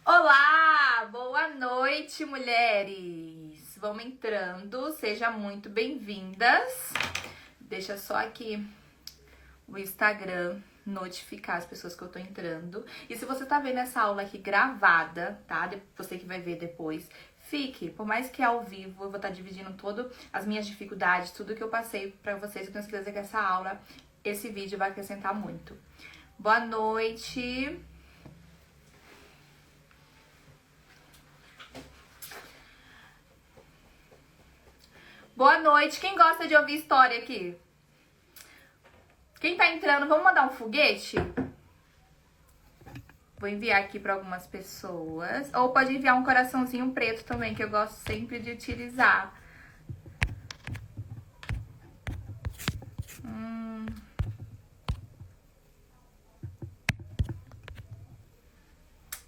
Olá, boa noite, mulheres. Vamos entrando, sejam muito bem-vindas. Deixa só aqui o Instagram notificar as pessoas que eu tô entrando. E se você tá vendo essa aula aqui gravada, tá? Você que vai ver depois, fique. Por mais que ao vivo, eu vou estar dividindo todas as minhas dificuldades, tudo que eu passei pra vocês. Eu tenho certeza que essa aula, esse vídeo vai acrescentar muito. Boa noite. Boa noite. Quem gosta de ouvir história aqui? Quem tá entrando, vamos mandar um foguete? Vou enviar aqui para algumas pessoas. Ou pode enviar um coraçãozinho preto também, que eu gosto sempre de utilizar.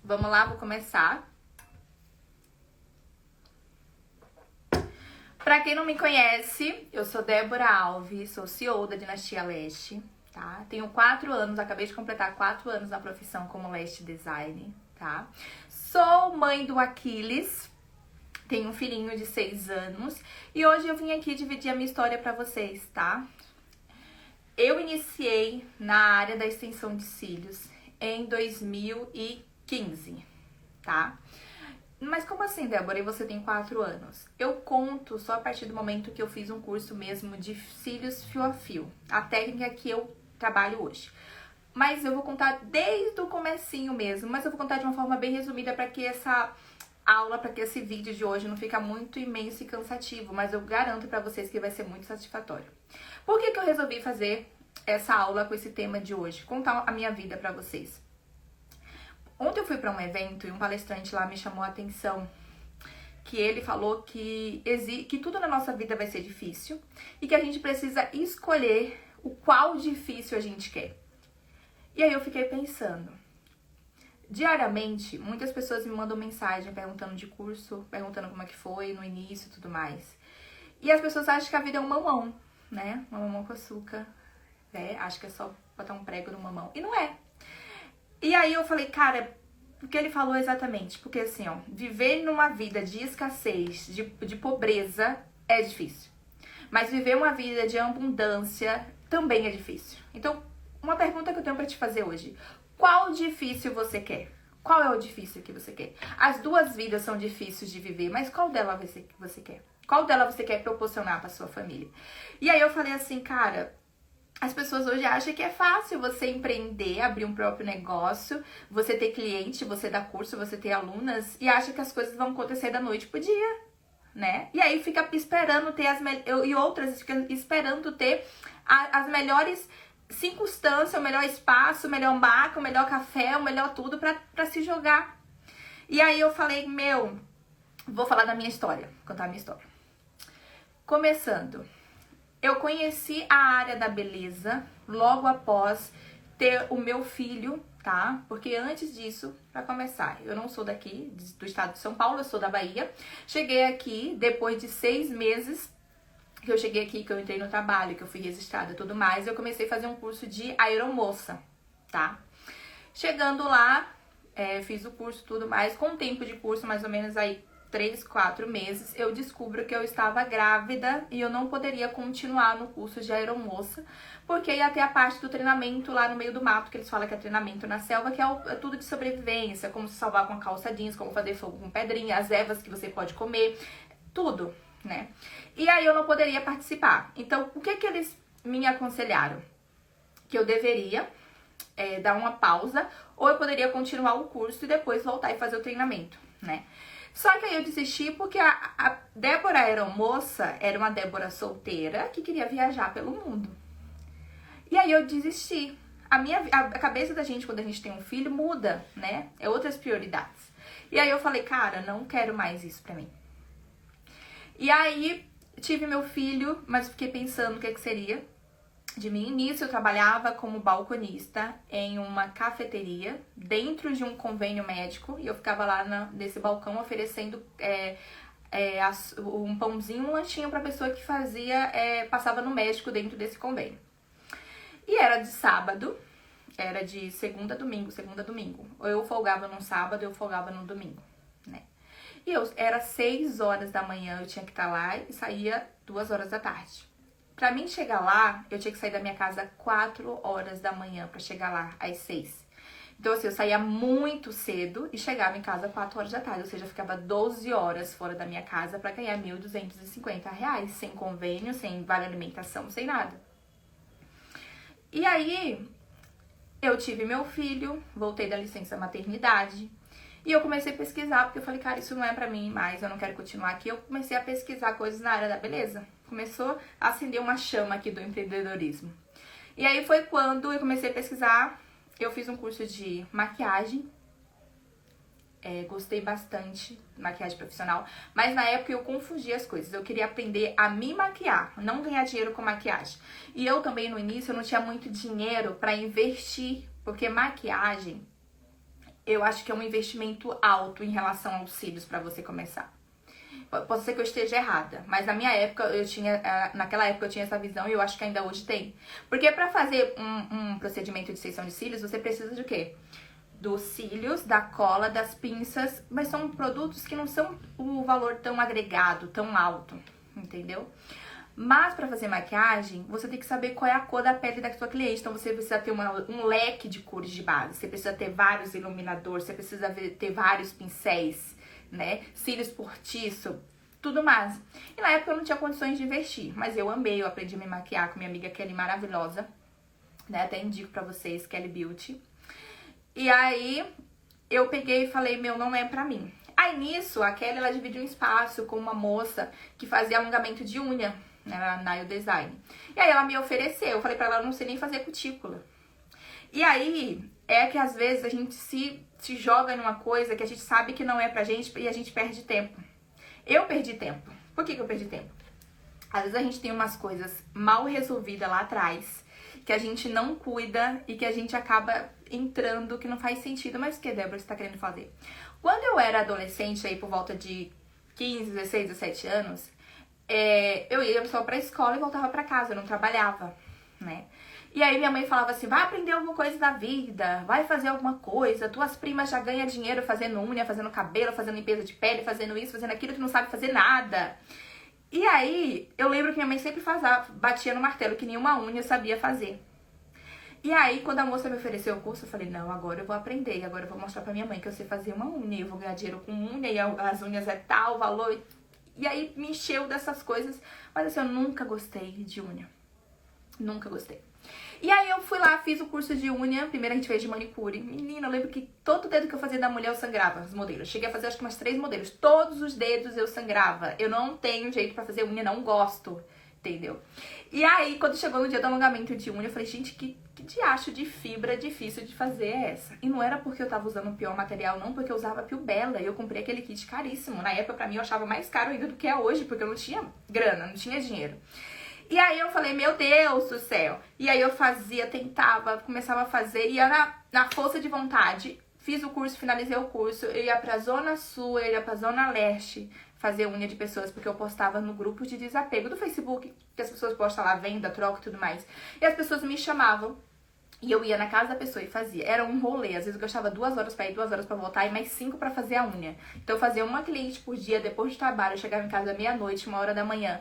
Vamos lá, vou começar. Pra quem não me conhece, eu sou Débora Alves, sou CEO da Dinastia Leste, tá? Tenho 4 anos, acabei de completar 4 anos na profissão como Leste Design, tá? Sou mãe do Aquiles, tenho um filhinho de 6 anos e hoje eu vim aqui dividir a minha história pra vocês, tá? Eu iniciei na área da extensão de cílios em 2015, tá? Mas como assim, Débora? E você tem 4 anos? Eu conto só a partir do momento que eu fiz um curso mesmo de cílios fio a fio. A técnica que eu trabalho hoje. Mas eu vou contar desde o comecinho mesmo. Mas eu vou contar de uma forma bem resumida para que essa aula, para que esse vídeo de hoje não fique muito imenso e cansativo. Mas eu garanto para vocês que vai ser muito satisfatório. Por que eu resolvi fazer essa aula com esse tema de hoje? Contar a minha vida para vocês. Ontem eu fui para um evento e um palestrante lá me chamou a atenção, que ele falou que tudo na nossa vida vai ser difícil e que a gente precisa escolher o qual difícil a gente quer. E aí eu fiquei pensando, diariamente muitas pessoas me mandam mensagem perguntando de curso, perguntando como é que foi no início e tudo mais. E as pessoas acham que a vida é um mamão, né? Uma mamão com açúcar, né? Acho que é só botar um prego no mamão. E não é. E aí eu falei, cara, o que ele falou exatamente? Porque assim, ó, viver numa vida de escassez, de pobreza é difícil. Mas viver uma vida de abundância também é difícil. Então, uma pergunta que eu tenho pra te fazer hoje. Qual difícil você quer? Qual é o difícil que você quer? As duas vidas são difíceis de viver, mas qual dela você quer? Qual dela você quer proporcionar pra sua família? E aí eu falei assim, cara, as pessoas hoje acham que é fácil você empreender, abrir um próprio negócio, você ter cliente, você dar curso, você ter alunas e acha que as coisas vão acontecer da noite pro dia, né? E aí fica esperando ter outras ficam esperando ter as melhores circunstâncias, o melhor espaço, o melhor maca, o melhor café, o melhor tudo pra se jogar. E aí eu falei, vou falar da minha história, contar a minha história. Começando. Eu conheci a área da beleza logo após ter o meu filho, tá? Porque antes disso, pra começar, eu não sou daqui, do estado de São Paulo, eu sou da Bahia. Cheguei aqui depois de 6 meses que eu cheguei aqui, que eu entrei no trabalho, que eu fui registrada e tudo mais. Eu comecei a fazer um curso de aeromoça, tá? Chegando lá, fiz o curso e tudo mais. Com o tempo de curso, mais ou menos aí 3, 4 meses, eu descubro que eu estava grávida e eu não poderia continuar no curso de aeromoça, porque ia ter a parte do treinamento lá no meio do mato, que eles falam que é treinamento na selva, que é tudo de sobrevivência, como se salvar com a calça jeans, como fazer fogo com pedrinha, as ervas que você pode comer, tudo, né? E aí eu não poderia participar. Então, o que eles me aconselharam? Que eu deveria dar uma pausa, ou eu poderia continuar o curso e depois voltar e fazer o treinamento, né? Só que aí eu desisti porque a Débora aeromoça era uma Débora solteira que queria viajar pelo mundo. E aí eu desisti. A cabeça da gente, quando a gente tem um filho, muda, né? É outras prioridades. E aí eu falei, cara, não quero mais isso pra mim. E aí tive meu filho, mas fiquei pensando o que seria de mim. Início eu trabalhava como balconista em uma cafeteria dentro de um convênio médico e eu ficava lá nesse balcão oferecendo um pãozinho, um lanchinho para pessoa que passava no médico dentro desse convênio. E era de sábado era de segunda a domingo, segunda a domingo. Ou eu folgava num sábado, eu folgava no domingo, né? E era 6 horas da manhã, eu tinha que estar lá e saía 2 horas da tarde. Pra mim chegar lá, eu tinha que sair da minha casa 4 horas da manhã pra chegar lá às 6. Então, assim, eu saía muito cedo e chegava em casa 4 horas da tarde. Ou seja, eu ficava 12 horas fora da minha casa pra ganhar R$1.250, sem convênio, sem vale alimentação, sem nada. E aí, eu tive meu filho, voltei da licença maternidade. E eu comecei a pesquisar, porque eu falei, cara, isso não é pra mim mais, eu não quero continuar aqui. Eu comecei a pesquisar coisas na área da beleza. Começou a acender uma chama aqui do empreendedorismo. E aí foi quando eu comecei a pesquisar, eu fiz um curso de maquiagem. Gostei bastante de maquiagem profissional, mas na época eu confundia as coisas. Eu queria aprender a me maquiar, não ganhar dinheiro com maquiagem. E eu também, no início, eu não tinha muito dinheiro pra investir, porque maquiagem, eu acho que é um investimento alto em relação aos cílios pra você começar. Pode ser que eu esteja errada, mas na minha época, naquela época eu tinha essa visão e eu acho que ainda hoje tem. Porque pra fazer um procedimento de extensão de cílios, você precisa de quê? Dos cílios, da cola, das pinças, mas são produtos que não são o valor tão agregado, tão alto, entendeu? Mas pra fazer maquiagem, você tem que saber qual é a cor da pele da sua cliente. Então você precisa ter um leque de cores de base, você precisa ter vários iluminadores, você precisa ter vários pincéis, né? Cílios postiço, tudo mais. E na época eu não tinha condições de investir, mas eu amei, eu aprendi a me maquiar com minha amiga Kelly maravilhosa, né? Até indico pra vocês, Kelly Beauty. E aí, eu peguei e falei, não é pra mim. Aí, nisso, a Kelly, ela dividiu um espaço com uma moça que fazia alongamento de unha, né, na Nail Design. E aí, ela me ofereceu. Eu falei pra ela, eu não sei nem fazer cutícula. E aí, é que às vezes a gente se joga numa coisa que a gente sabe que não é pra gente e a gente perde tempo. Eu perdi tempo. Por que eu perdi tempo? Às vezes a gente tem umas coisas mal resolvidas lá atrás, que a gente não cuida e que a gente acaba entrando, que não faz sentido. Mas o que, Débora, você tá querendo fazer? Quando eu era adolescente, aí por volta de 15, 16, 17 anos, eu ia só pra escola e voltava pra casa, eu não trabalhava, né? E aí minha mãe falava assim, vai aprender alguma coisa da vida, vai fazer alguma coisa, tuas primas já ganham dinheiro fazendo unha, fazendo cabelo, fazendo limpeza de pele, fazendo isso, fazendo aquilo, tu não sabe fazer nada. E aí, eu lembro que minha mãe sempre batia no martelo que nenhuma unha eu sabia fazer. E aí, quando a moça me ofereceu o curso, eu falei, não, agora eu vou aprender, agora eu vou mostrar pra minha mãe que eu sei fazer uma unha, eu vou ganhar dinheiro com unha, e as unhas é tal valor. E aí, me encheu dessas coisas, mas assim, eu nunca gostei de unha. Nunca gostei. E aí, eu fui lá, fiz o curso de unha, primeiro a gente fez de manicure. Menina, eu lembro que todo dedo que eu fazia da mulher eu sangrava, os modelos. Cheguei a fazer acho que umas 3 modelos, todos os dedos eu sangrava. Eu não tenho jeito pra fazer unha, não gosto, entendeu? E aí, quando chegou no dia do alongamento de unha, eu falei, gente, que diacho de fibra difícil de fazer é essa? E não era porque eu tava usando o pior material, não, porque eu usava Pio Bella e eu comprei aquele kit caríssimo. Na época, pra mim, eu achava mais caro ainda do que é hoje, porque eu não tinha grana, não tinha dinheiro. E aí eu falei, meu Deus do céu. E aí eu fazia, tentava, começava a fazer, ia na força de vontade. Fiz o curso, finalizei o curso, eu ia pra Zona Sul, eu ia pra Zona Leste fazer unha de pessoas, porque eu postava no grupo de desapego do Facebook, que as pessoas postam lá, venda, troca e tudo mais. E as pessoas me chamavam, e eu ia na casa da pessoa e fazia. Era um rolê, às vezes eu gastava 2 horas pra ir, 2 horas pra voltar e mais 5 pra fazer a unha. Então eu fazia uma cliente por dia, depois do trabalho, eu chegava em casa meia-noite, 1 hora da manhã.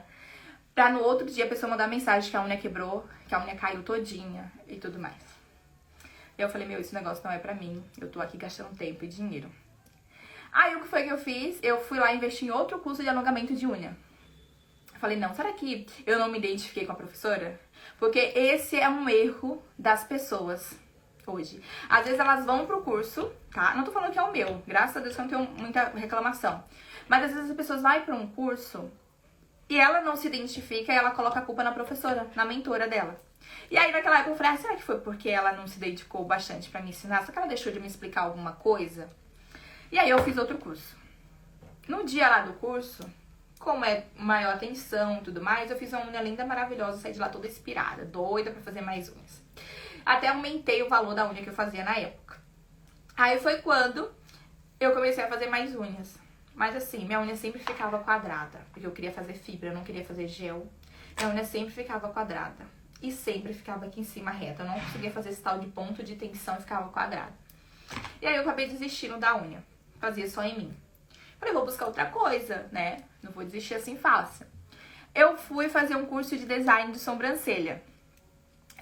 Pra no outro dia a pessoa mandar mensagem que a unha quebrou, que a unha caiu todinha e tudo mais. E eu falei, esse negócio não é pra mim. Eu tô aqui gastando tempo e dinheiro. Aí o que foi que eu fiz? Eu fui lá investir em outro curso de alongamento de unha. Eu falei, não, será que eu não me identifiquei com a professora? Porque esse é um erro das pessoas hoje. Às vezes elas vão pro curso, tá? Não tô falando que é o meu, graças a Deus eu não tenho muita reclamação. Mas às vezes as pessoas vão pra um curso e ela não se identifica e ela coloca a culpa na professora, na mentora dela. E aí naquela época eu falei, será que foi porque ela não se dedicou bastante pra me ensinar? Será que ela deixou de me explicar alguma coisa? E aí eu fiz outro curso. No dia lá do curso, como é maior atenção e tudo mais, eu fiz uma unha linda, maravilhosa, saí de lá toda inspirada, doida pra fazer mais unhas. Até aumentei o valor da unha que eu fazia na época. Aí foi quando eu comecei a fazer mais unhas. Mas assim, minha unha sempre ficava quadrada, porque eu queria fazer fibra, eu não queria fazer gel. Minha unha sempre ficava quadrada. e sempre ficava aqui em cima reta. Eu não conseguia fazer esse tal de ponto de tensão e ficava quadrado. E aí eu acabei desistindo da unha. Fazia só em mim. Falei, vou buscar outra coisa, né? Não vou desistir assim fácil. Eu fui fazer um curso de design de sobrancelha.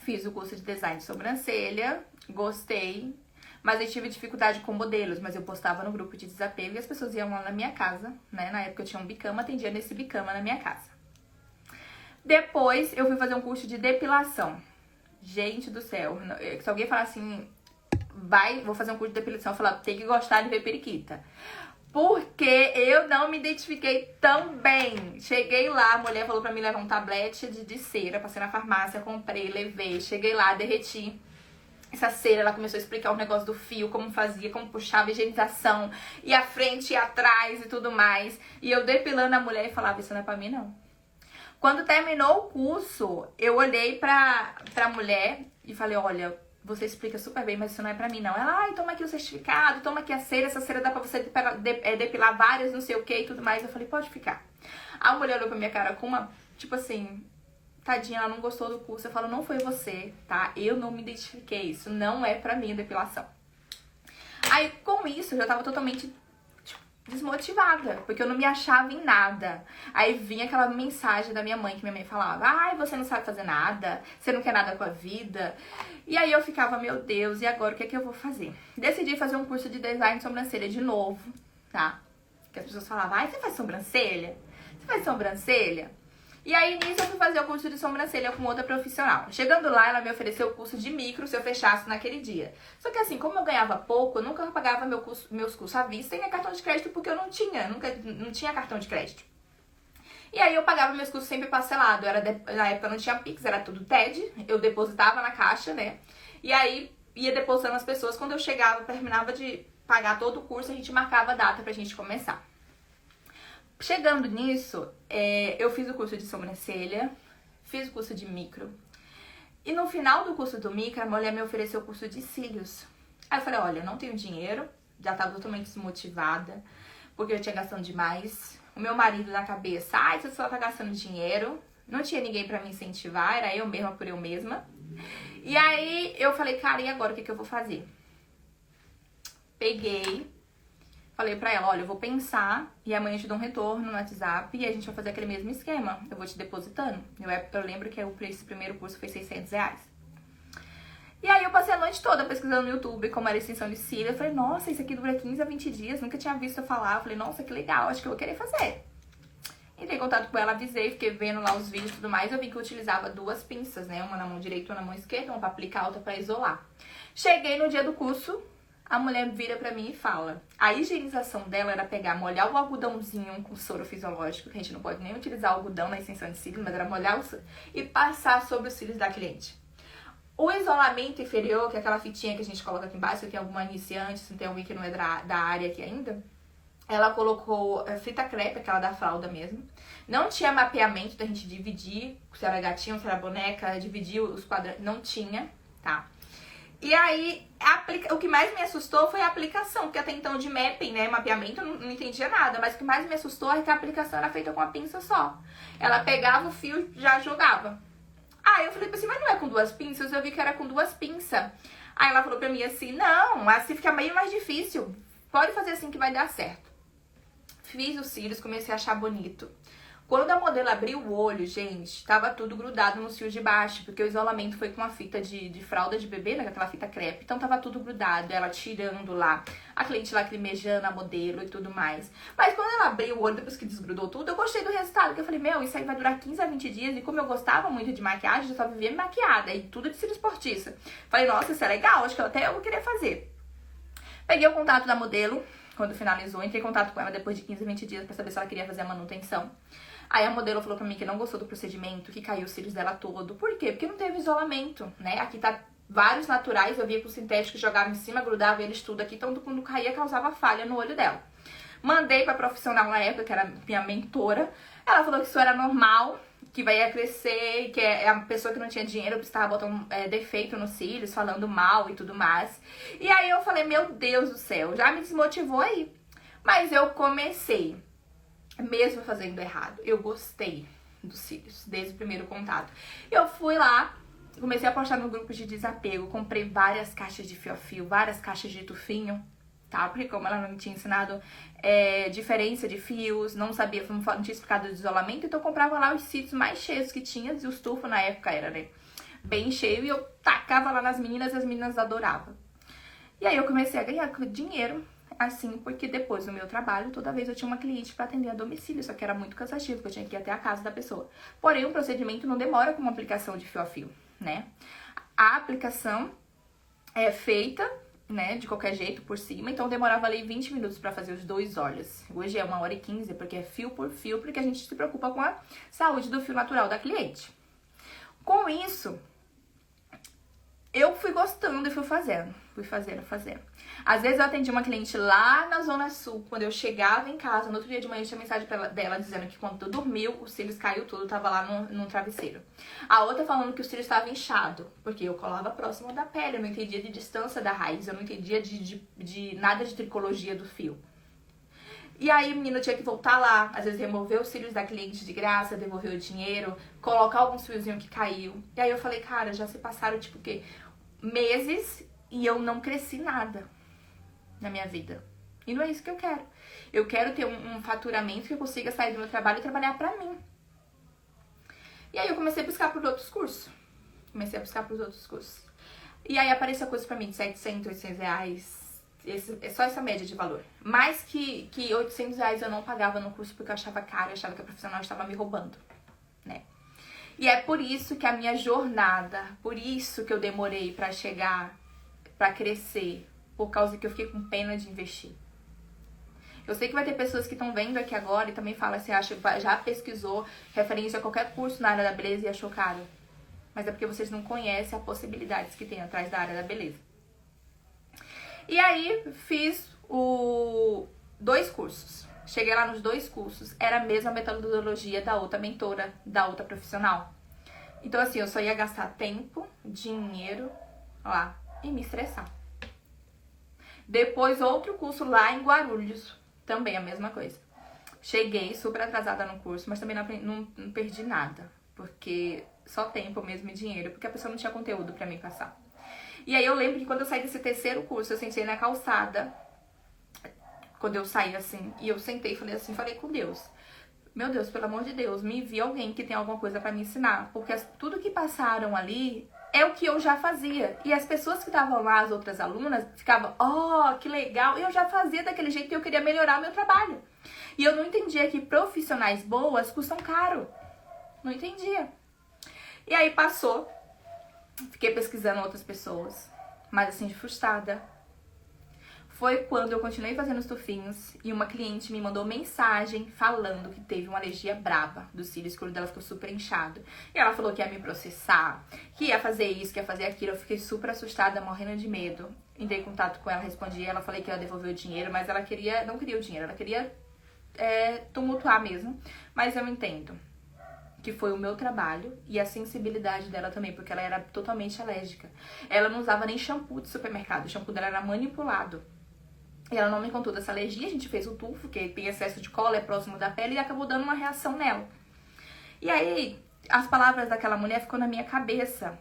Fiz o curso de design de sobrancelha, gostei, mas eu tive dificuldade com modelos, mas eu postava no grupo de desapego e as pessoas iam lá na minha casa, né? Na época eu tinha um bicama, atendia nesse bicama na minha casa. Depois eu fui fazer um curso de depilação. Gente do céu, se alguém falar assim, vou fazer um curso de depilação, eu falar, tem que gostar de ver periquita. Porque eu não me identifiquei tão bem. Cheguei lá, a mulher falou pra mim levar um tablete de cera, passei na farmácia, comprei, levei, cheguei lá, derreti essa cera, ela começou a explicar o negócio do fio, como fazia, como puxava, higienização, e a frente e atrás e tudo mais. E eu depilando a mulher e falava, isso não é pra mim não. Quando terminou o curso, eu olhei pra mulher e falei, olha, você explica super bem, mas isso não é pra mim não. Ela, ai, toma aqui o certificado, toma aqui a cera, essa cera dá pra você depilar várias, não sei o que e tudo mais. Eu falei, pode ficar. A mulher olhou pra minha cara com uma, tipo assim, tadinha, ela não gostou do curso. Eu falo, não foi você, tá? Eu não me identifiquei, isso não é pra mim a depilação. Aí, com isso, eu já tava totalmente desmotivada, porque eu não me achava em nada. Aí vinha aquela mensagem da minha mãe, que minha mãe falava, ai, você não sabe fazer nada, você não quer nada com a vida. E aí eu ficava, meu Deus, e agora o que é que eu vou fazer? Decidi fazer um curso de design de sobrancelha de novo, tá? Que as pessoas falavam, ai, você faz sobrancelha? Você faz sobrancelha? E aí, nisso, eu fui fazer o curso de sobrancelha com outra profissional. Chegando lá, ela me ofereceu o curso de micro se eu fechasse naquele dia. Só que assim, como eu ganhava pouco, eu nunca pagava meus cursos à vista e nem cartão de crédito, porque eu não tinha cartão de crédito. E aí, eu pagava meus cursos sempre parcelado. Na época não tinha Pix, era tudo TED. Eu depositava na caixa, né? E aí, ia depositando as pessoas. Quando eu chegava, terminava de pagar todo o curso, a gente marcava a data pra gente começar. Chegando nisso, eu fiz o curso de sobrancelha, fiz o curso de micro. E no final do curso do micro, a mulher me ofereceu o curso de cílios. Aí eu falei, olha, não tenho dinheiro, já tava totalmente desmotivada, porque eu tinha gastando demais. O meu marido na cabeça, ai, você só tá gastando dinheiro. Não tinha ninguém pra me incentivar, era eu mesma por eu mesma. E aí eu falei, cara, e agora o que eu vou fazer? Peguei. Falei pra ela, olha, eu vou pensar e amanhã eu te dou um retorno no WhatsApp e a gente vai fazer aquele mesmo esquema. Eu vou te depositando. Eu lembro que esse primeiro curso foi R$600. E aí eu passei a noite toda pesquisando no YouTube como era extensão de cílios. Eu falei, nossa, isso aqui dura 15 a 20 dias. Nunca tinha visto eu falar. Eu falei, nossa, que legal, acho que eu vou querer fazer. Entrei em contato com ela, avisei, fiquei vendo lá os vídeos e tudo mais. Eu vi que eu utilizava 2 pinças, né? Uma na mão direita e uma na mão esquerda, uma pra aplicar, outra pra isolar. Cheguei no dia do curso. A mulher vira pra mim e fala, a higienização dela era pegar, molhar o algodãozinho com soro fisiológico, que a gente não pode nem utilizar algodão na extensão de cílios, mas era molhar e passar sobre os cílios da cliente. O isolamento inferior, que é aquela fitinha que a gente coloca aqui embaixo, se tem alguma iniciante, se tem alguém que não é da área aqui ainda, ela colocou fita crepe, aquela da fralda mesmo. Não tinha mapeamento da gente dividir, se era gatinho, se era boneca, dividir os quadrantes, não tinha, tá? E aí, o que mais me assustou foi a aplicação, porque até então de mapping, né, mapeamento, eu não entendia nada, mas o que mais me assustou é que a aplicação era feita com uma pinça só. Ela pegava o fio e já jogava. Aí eu falei assim, mas não é com 2 pinças? Eu vi que era com 2 pinças. Aí ela falou pra mim assim, não, assim fica meio mais difícil, pode fazer assim que vai dar certo. Fiz os cílios, comecei a achar bonito. Quando a modelo abriu o olho, gente, tava tudo grudado nos fios de baixo, porque o isolamento foi com uma fita de fralda de bebê, né, aquela fita crepe, então tava tudo grudado, ela tirando lá, a cliente lacrimejando a modelo e tudo mais. Mas quando ela abriu o olho, depois que desgrudou tudo, eu gostei do resultado, que eu falei, meu, isso aí vai durar 15 a 20 dias, e como eu gostava muito de maquiagem, eu só vivia maquiada, e tudo de cílios postiça. Falei, nossa, isso é legal, acho que até eu vou querer fazer. Peguei o contato da modelo, quando finalizou, entrei em contato com ela depois de 15 a 20 dias pra saber se ela queria fazer a manutenção. Aí a modelo falou pra mim que não gostou do procedimento, que caiu os cílios dela todo. Por quê? Porque não teve isolamento, né? Aqui tá vários naturais, eu via que o sintético jogava em cima, grudava eles tudo aqui, então quando caía causava falha no olho dela. Mandei pra profissional na época, que era minha mentora. Ela falou que isso era normal, que vai crescer, que é a pessoa que não tinha dinheiro precisava botar um defeito nos cílios, falando mal e tudo mais. E aí eu falei, meu Deus do céu, já me desmotivou aí. Mas eu comecei. Mesmo fazendo errado, eu gostei dos cílios, desde o primeiro contato. Eu fui lá, comecei a postar no grupo de desapego, comprei várias caixas de fio a fio, várias caixas de tufinho, tá? Porque como ela não me tinha ensinado diferença de fios, não sabia, não tinha explicado o isolamento, então eu comprava lá os cílios mais cheios que tinha, e os tufos na época era, né, bem cheio, e eu tacava lá nas meninas e as meninas adoravam. E aí eu comecei a ganhar dinheiro, assim, porque depois do meu trabalho, toda vez eu tinha uma cliente para atender a domicílio, só que era muito cansativo, porque eu tinha que ir até a casa da pessoa. Porém, o procedimento não demora como aplicação de fio a fio, né? A aplicação é feita, né, de qualquer jeito, por cima, então demorava ali 20 minutos para fazer os 2 olhos. Hoje é 1h15, porque é fio por fio, porque a gente se preocupa com a saúde do fio natural da cliente. Com isso, eu fui gostando e fui fazendo. Às vezes eu atendi uma cliente lá na Zona Sul, quando eu chegava em casa, no outro dia de manhã eu tinha mensagem dela dizendo que quando dormiu, os cílios caiu tudo, tava lá no travesseiro. A outra falando que o cílio estava inchado, porque eu colava próximo da pele, eu não entendia de distância da raiz, eu não entendia de nada de tricologia do fio. E aí o menino tinha que voltar lá, às vezes remover os cílios da cliente de graça, devolver o dinheiro, colocar alguns fiozinhos que caiu. E aí eu falei, cara, já se passaram tipo o quê? Meses e eu não cresci nada na minha vida. E não é isso que eu quero. Eu quero ter um faturamento que eu consiga sair do meu trabalho e trabalhar pra mim. E aí eu comecei a buscar por outros cursos. E aí apareceu coisa pra mim de 700, 800 reais. É só essa média de valor. Mais que 800 reais eu não pagava no curso porque eu achava caro, eu achava que a profissional estava me roubando, né? E é por isso que a minha jornada, por isso que eu demorei pra chegar, pra crescer, por causa que eu fiquei com pena de investir. Eu sei que vai ter pessoas que estão vendo aqui agora e também falam assim, já pesquisou referência a qualquer curso na área da beleza e achou caro. Mas é porque vocês não conhecem as possibilidades que tem atrás da área da beleza. E aí fiz 2 cursos. Cheguei lá nos 2 cursos, era a mesma metodologia da outra mentora, da outra profissional. Então assim, eu só ia gastar tempo, dinheiro, lá, e me estressar. Depois outro curso lá em Guarulhos, também a mesma coisa. Cheguei super atrasada no curso, mas também não perdi nada, porque só tempo mesmo e dinheiro, porque a pessoa não tinha conteúdo pra mim passar. E aí eu lembro que quando eu saí desse 3º curso, eu sentei na calçada, quando eu saí assim, e eu sentei e falei com Deus. Meu Deus, pelo amor de Deus, me envia alguém que tem alguma coisa pra me ensinar, porque tudo que passaram ali é o que eu já fazia. E as pessoas que estavam lá, as outras alunas, ficavam, oh, que legal, eu já fazia daquele jeito e eu queria melhorar o meu trabalho. E eu não entendia que profissionais boas custam caro. Não entendia. E aí passou, fiquei pesquisando outras pessoas, mas assim, frustrada. Foi quando eu continuei fazendo os tufinhos e uma cliente me mandou mensagem falando que teve uma alergia braba dos cílios, que o olho dela ficou super inchado. E ela falou que ia me processar, que ia fazer isso, que ia fazer aquilo. Eu fiquei super assustada, morrendo de medo. Entrei em contato com ela, respondi ela, falei que ia devolver o dinheiro, mas ela não queria o dinheiro, ela queria tumultuar mesmo. Mas eu entendo que foi o meu trabalho e a sensibilidade dela também, porque ela era totalmente alérgica. Ela não usava nem shampoo de supermercado, o shampoo dela era manipulado. E ela não me contou dessa alergia, a gente fez o tufo, que tem excesso de cola, é próximo da pele, e acabou dando uma reação nela. E aí, as palavras daquela mulher ficou na minha cabeça.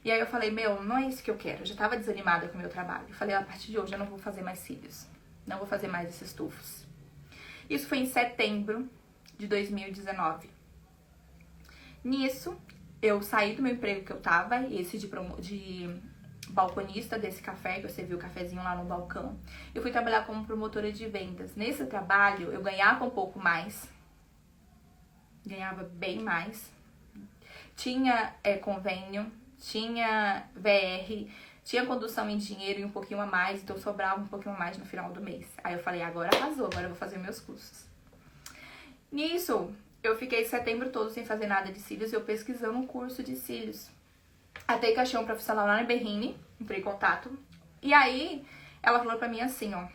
E aí eu falei, meu, não é isso que eu quero. Eu já tava desanimada com o meu trabalho. Eu falei, a partir de hoje eu não vou fazer mais cílios. Não vou fazer mais esses tufos. Isso foi em setembro de 2019. Nisso, eu saí do meu emprego que eu tava, esse de balconista desse café, que eu servi o cafezinho lá no balcão. Eu fui trabalhar como promotora de vendas. Nesse trabalho, eu ganhava um pouco mais. Ganhava bem mais. Tinha convênio, tinha VR, tinha condução em dinheiro e um pouquinho a mais, então sobrava um pouquinho a mais no final do mês. Aí eu falei, agora arrasou, agora eu vou fazer meus cursos. Nisso, eu fiquei setembro todo sem fazer nada de cílios, eu pesquisando um curso de cílios. Até que achei um profissional lá na Berrine, entrei em contato. E aí, ela falou pra mim assim, ó,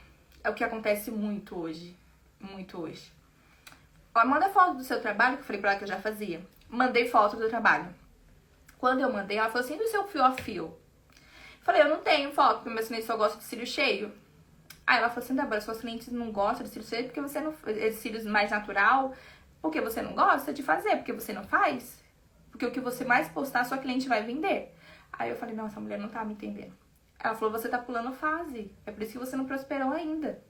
é o que acontece muito hoje. Ó, manda foto do seu trabalho, que eu falei pra ela que eu já fazia. Mandei foto do trabalho. Quando eu mandei, ela falou assim, do seu fio a fio. Falei, eu não tenho foto, porque meus clientes só gostam de cílio cheio. Aí ela falou assim, Débora, suas clientes não gostam de cílio cheio porque você não... de cílios mais natural, porque você não gosta de fazer, porque você não faz. Porque o que você mais postar, sua cliente vai vender. Aí eu falei, não, essa mulher não tá me entendendo. Ela falou, você tá pulando fase, é por isso que você não prosperou ainda.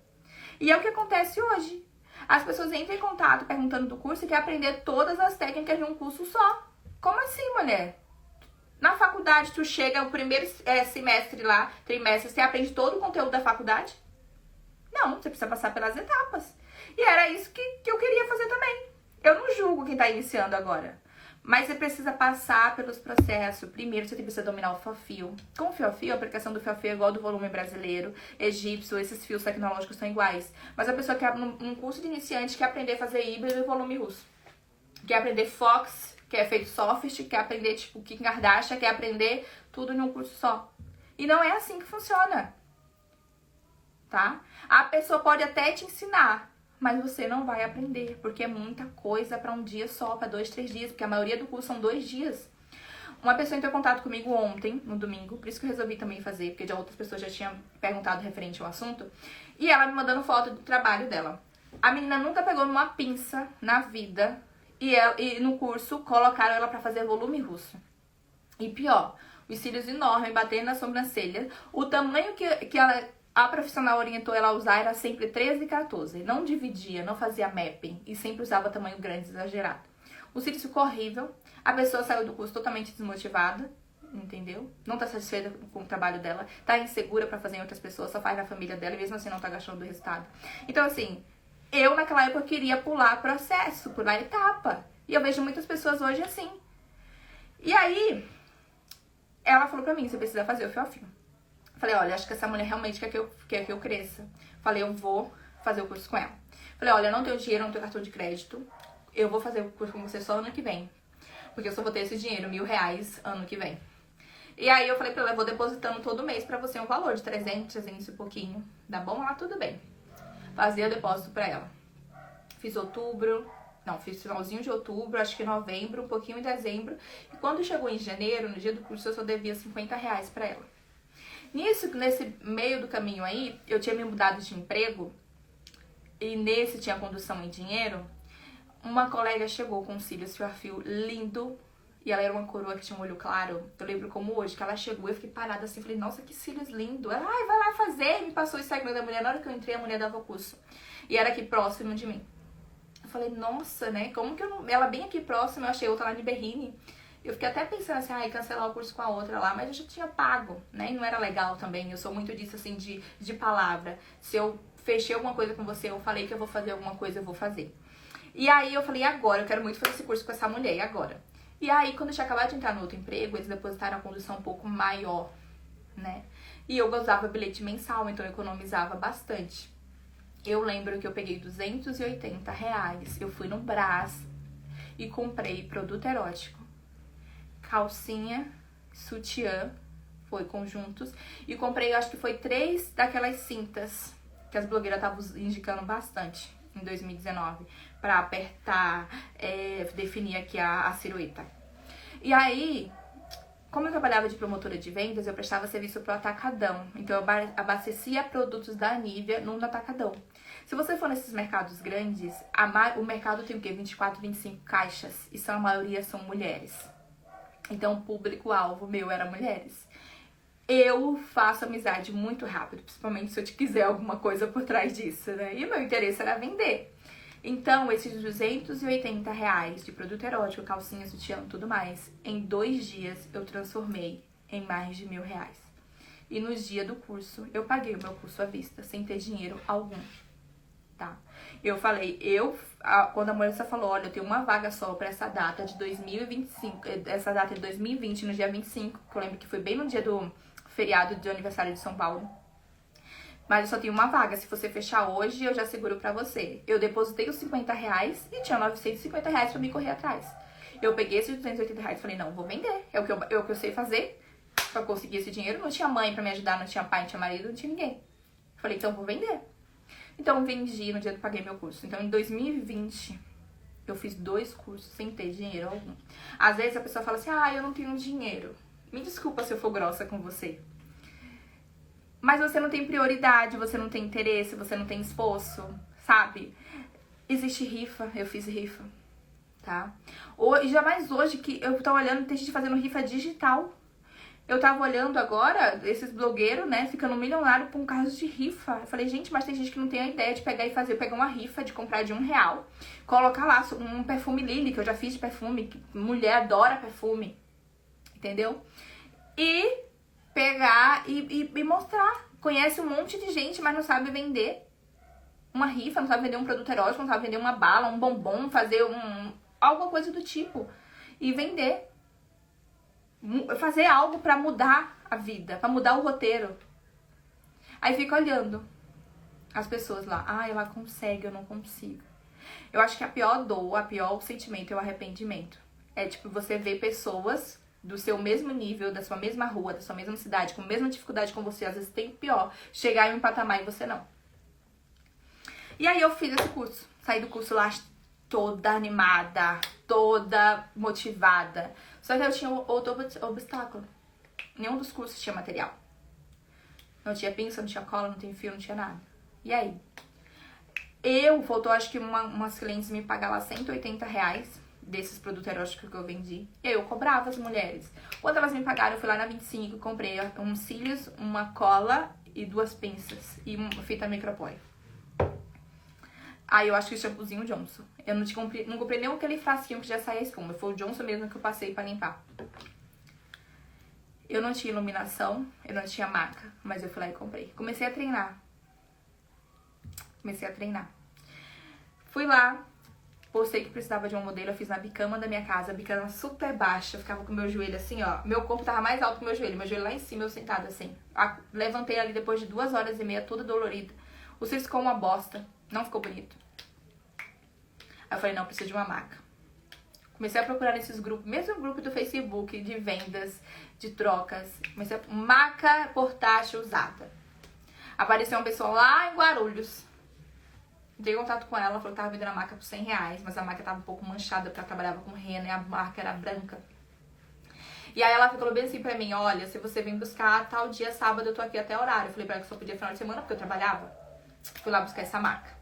E é o que acontece hoje. As pessoas entram em contato perguntando do curso e querem aprender todas as técnicas de um curso só. Como assim, mulher? Na faculdade, tu chega no primeiro semestre lá, trimestre, você aprende todo o conteúdo da faculdade? Não, você precisa passar pelas etapas. E era isso que eu queria fazer também. Eu não julgo quem tá iniciando agora. Mas você precisa passar pelos processos. Primeiro, você precisa dominar o fio-fio. Com o fio-fio, a aplicação do fio-fio é igual do volume brasileiro, egípcio, esses fios tecnológicos são iguais. Mas a pessoa quer, num curso de iniciante, quer aprender a fazer híbrido e volume russo. Quer aprender Fox, quer feito soft, quer aprender tipo Kim Kardashian, quer aprender tudo em um curso só. E não é assim que funciona. Tá? A pessoa pode até te ensinar, mas você não vai aprender, porque é muita coisa para um dia só, para 2, 3 dias, porque a maioria do curso são 2 dias. Uma pessoa entrou em contato comigo ontem, no domingo, por isso que eu resolvi também fazer, porque já outras pessoas já tinham perguntado referente ao assunto, e ela me mandando foto do trabalho dela. A menina nunca pegou numa pinça na vida, e no curso colocaram ela para fazer volume russo. E pior, os cílios enormes, batendo na sobrancelha, o tamanho que a profissional orientou ela a usar era sempre 13 e 14. Não dividia, não fazia mapping e sempre usava tamanho grande, exagerado. O cílio ficou horrível. A pessoa saiu do curso totalmente desmotivada, entendeu? Não tá satisfeita com o trabalho dela, tá insegura pra fazer em outras pessoas, só faz na família dela e mesmo assim não tá gastando do resultado. Então, assim, eu naquela época queria pular processo, pular etapa. E eu vejo muitas pessoas hoje assim. E aí, ela falou pra mim, você precisa fazer o fio-fio. Falei, olha, acho que essa mulher realmente quer que eu cresça. Falei, eu vou fazer o curso com ela. Falei, olha, eu não tenho dinheiro, não tenho cartão de crédito. Eu vou fazer o curso com você só ano que vem. Porque eu só vou ter esse dinheiro, R$1.000 ano que vem. E aí eu falei pra ela, eu vou depositando todo mês pra você um valor de 300 e pouquinho. Tá bom? Ela, tudo bem. Fazia o depósito pra ela. Fiz fiz finalzinho de outubro, acho que novembro, um pouquinho em dezembro. E quando chegou em janeiro, no dia do curso, eu só devia R$50 pra ela. Nesse meio do caminho aí, eu tinha me mudado de emprego e nesse tinha condução em dinheiro. Uma colega chegou com um cílios fio-a-fio lindo e ela era uma coroa que tinha um olho claro. Eu lembro como hoje, que ela chegou e eu fiquei parada assim, falei, nossa, que cílios lindo. Ela, ai, vai lá fazer. Me passou o Instagram da mulher, na hora que eu entrei, a mulher dava o curso. E era aqui próximo de mim. Eu falei, nossa, né, como que eu não... Ela bem aqui próxima, eu achei outra lá de Berrini. Eu fiquei até pensando assim, cancelar o curso com a outra lá, mas eu já tinha pago, né? E não era legal também. Eu sou muito disso, assim, de palavra. Se eu fechei alguma coisa com você, eu falei que eu vou fazer alguma coisa, eu vou fazer. E aí eu falei, agora, eu quero muito fazer esse curso com essa mulher, e agora? E aí, quando eu tinha acabado de entrar no outro emprego, eles depositaram a condução um pouco maior, né? E eu usava bilhete mensal, então eu economizava bastante. Eu lembro que eu peguei R$280. Eu fui no Brás e comprei produto erótico, calcinha, sutiã, foi conjuntos, e comprei, acho que foi 3 daquelas cintas que as blogueiras estavam indicando bastante em 2019, pra apertar, definir aqui a silhueta. E aí, como eu trabalhava de promotora de vendas, eu prestava serviço pro atacadão, então eu abastecia produtos da Nivea num atacadão. Se você for nesses mercados grandes, o mercado tem o quê? 24, 25 caixas, e a maioria são mulheres. Então, o público-alvo meu era mulheres. Eu faço amizade muito rápido, principalmente se eu te quiser alguma coisa por trás disso, né? E o meu interesse era vender. Então, esses R$280 de produto erótico, calcinha, sutiã e tudo mais, em 2 dias eu transformei em mais de R$1.000. E no dia do curso, eu paguei o meu curso à vista, sem ter dinheiro algum, tá? Eu falei, quando a moça falou, olha, eu tenho uma vaga só pra essa data de 2025, essa data de 2020, no dia 25, que eu lembro que foi bem no dia do feriado de aniversário de São Paulo. Mas eu só tenho uma vaga, se você fechar hoje, eu já seguro pra você. Eu depositei os R$50 e tinha R$950 pra me correr atrás. Eu peguei esses R$280 e falei, não, vou vender, é o que eu sei fazer pra conseguir esse dinheiro. Não tinha mãe pra me ajudar, não tinha pai, não tinha marido, não tinha ninguém. Falei, então vou vender. Então, vendi no dia que eu paguei meu curso. Então, em 2020, eu fiz 2 cursos sem ter dinheiro algum. Às vezes, a pessoa fala assim, eu não tenho dinheiro. Me desculpa se eu for grossa com você. Mas você não tem prioridade, você não tem interesse, você não tem esforço, sabe? Existe rifa, eu fiz rifa, tá? E jamais hoje que eu tô olhando, tem gente fazendo rifa digital. Eu tava olhando agora, esses blogueiros, né, ficando milionário por um carro de rifa. Eu falei, gente, mas tem gente que não tem a ideia de pegar e pegar uma rifa, de comprar de R$1, colocar lá um perfume Lily, que eu já fiz de perfume, que mulher adora perfume, entendeu? E pegar e mostrar. Conhece um monte de gente, mas não sabe vender uma rifa, não sabe vender um produto erótico, não sabe vender uma bala, um bombom, fazer alguma coisa do tipo. E vender. Fazer algo pra mudar a vida, pra mudar o roteiro. Aí fica olhando as pessoas lá. Ah, ela consegue, eu não consigo. Eu acho que a pior dor, a pior sentimento é o arrependimento. É tipo, você ver pessoas do seu mesmo nível, da sua mesma rua, da sua mesma cidade, com a mesma dificuldade com você, às vezes tem pior, chegar em um patamar e você não. E aí eu fiz esse curso. Saí do curso lá toda animada, toda motivada. Só que eu tinha outro obstáculo. Nenhum dos cursos tinha material. Não tinha pinça, não tinha cola, não tinha fio, não tinha nada. E aí? Faltou acho que umas clientes me pagar lá R$180 desses produtos eróticos que eu vendi. Eu cobrava as mulheres. Quando elas me pagaram, eu fui lá na 25, comprei uns cílios, uma cola e 2 pinças. E uma fita micropore. Aí eu acho que o shampoozinho Johnson. Eu não comprei nem aquele frasquinho que já saía espuma. Foi o Johnson mesmo que eu passei pra limpar. Eu não tinha iluminação, eu não tinha maca, mas eu fui lá e comprei. Comecei a treinar. Fui lá, postei que precisava de um modelo, eu fiz na bicama da minha casa, a bicama super baixa, eu ficava com o meu joelho assim, ó. Meu corpo tava mais alto que o meu joelho lá em cima, eu sentada assim. Levantei ali depois de 2h30, toda dolorida. O cílio ficou uma bosta, não ficou bonito. Aí eu falei, não, preciso de uma maca. Comecei a procurar nesses grupos, mesmo grupo do Facebook, de vendas, de trocas. Comecei a... maca portátil usada. Apareceu uma pessoa lá em Guarulhos. Dei contato com ela, falou que tava vendendo a maca por R$100, mas a maca tava um pouco manchada porque ela trabalhava com rena e a marca era branca. E aí ela falou bem assim pra mim, olha, se você vem buscar tal dia, sábado, eu tô aqui até horário. Eu falei pra ela que só podia final de semana porque eu trabalhava. Fui lá buscar essa maca.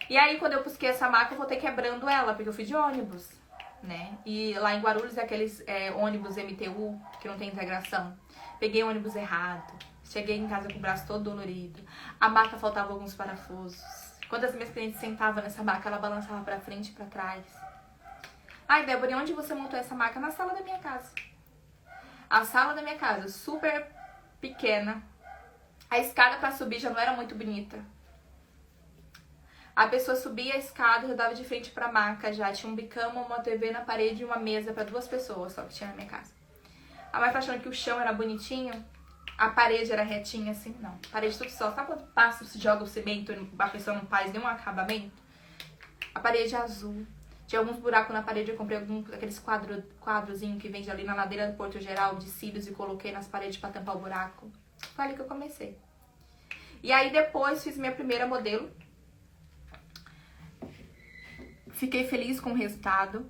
E aí, quando eu busquei essa maca, eu voltei quebrando ela, porque eu fui de ônibus, né? E lá em Guarulhos é aqueles ônibus MTU, que não tem integração. Peguei o ônibus errado. Cheguei em casa com o braço todo dolorido. A maca faltava alguns parafusos. Quando as minhas clientes sentavam nessa maca, ela balançava pra frente e pra trás. Ai, Débora, e onde você montou essa maca? Na sala da minha casa. A sala da minha casa, super pequena. A escada pra subir já não era muito bonita. A pessoa subia a escada, já dava de frente pra maca já. Tinha um bicama, uma TV na parede e uma mesa pra 2 pessoas só que tinha na minha casa. A mãe tá achando que o chão era bonitinho, a parede era retinha assim, não. Parede tudo só. Sabe quando passa, se joga o cimento e a pessoa não faz nenhum acabamento? A parede é azul. Tinha alguns buracos na parede, eu comprei aqueles quadrozinhos que vende ali na ladeira do Porto Geral de cílios e coloquei nas paredes pra tampar o buraco. Foi ali que eu comecei. E aí depois fiz minha primeira modelo. Fiquei feliz com o resultado.